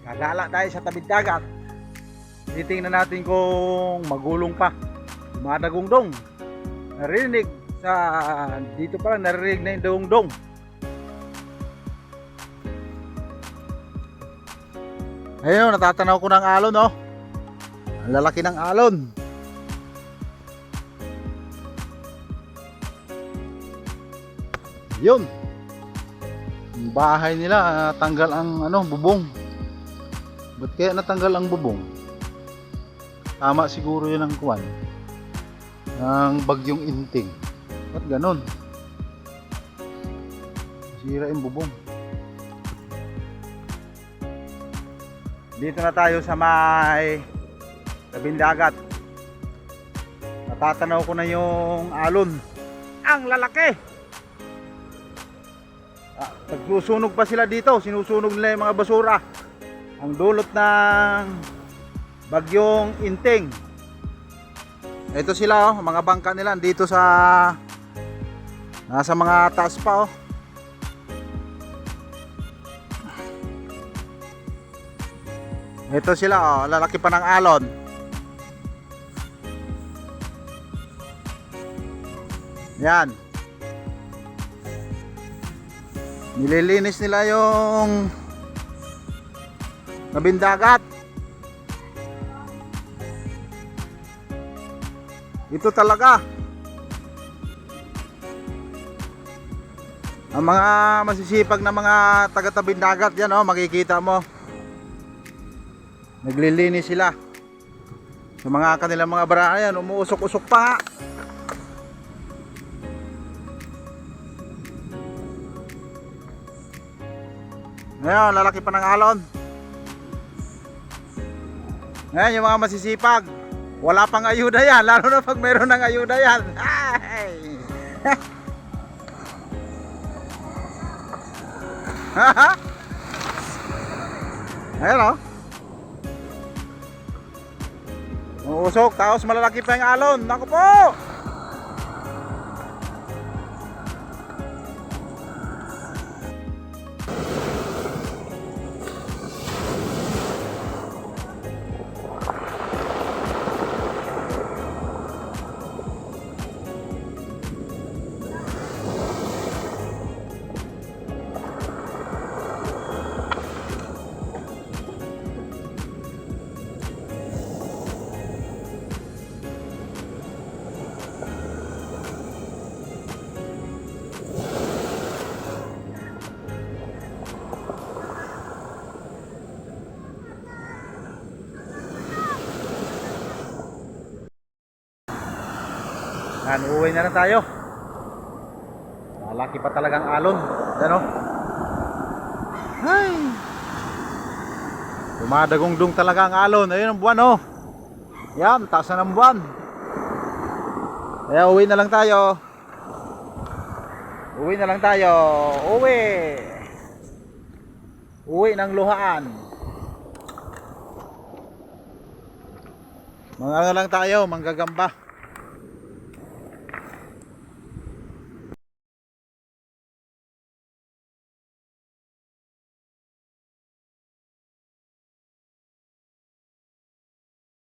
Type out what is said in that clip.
Gagala tayo sa tabing dagat. Titingnan natin kung magulong pa. Dumadagong-dong. Narinig sa dito pa lang narinig na yung dong-dong. Ayun, natatanaw ko ng alon, oh. Ang lalaki ng alon. Yun. Yung bahay nila, tanggal ang bubong. Ba't kaya natanggal ang bubong? Tama siguro yun ang kuwan ng bagyong Inting. Ba't ganon? Sira yung bubong. Dito na tayo sa may tabing dagat. Natatanaw ko na yung alon. Ang lalaki! Nagsusunog pa sila dito. Sinusunog nila yung mga basura. Ang dulot ng bagyong Inting. Ito sila, oh, mga bangka nila dito sa nasa mga taas pa, oh. Ito sila, oh, lalaki pa ng alon. Yan. Nililinis nila yung tabing dagat. Ito talaga ang mga masisipag na mga taga-tabing dagat yan, oh, makikita mo. Naglilinis sila sa mga kanilang mga bara. Ayan, umuusok-usok pa. Ngayon, lalaki pa ng alon. Ngayon, yung mga masisipag, wala pang ayuda yan. Lalo na pag meron ng ayuda yan. Ay! Ayan, oh. Uusok, tapos malalaki pa yung alon. Naku po! Yan, uuwi na tayo. Malaki pa talagang alon. Yan, oh. Ay! Dumadagong-dung talaga ang alon. Ayun ang buwan, oh. Yan, taas na ng buwan. Kaya uwi na lang tayo. Uwi na lang tayo. Uwi. Uwi ng luhaan. Mga ano lang tayo, manggagamba.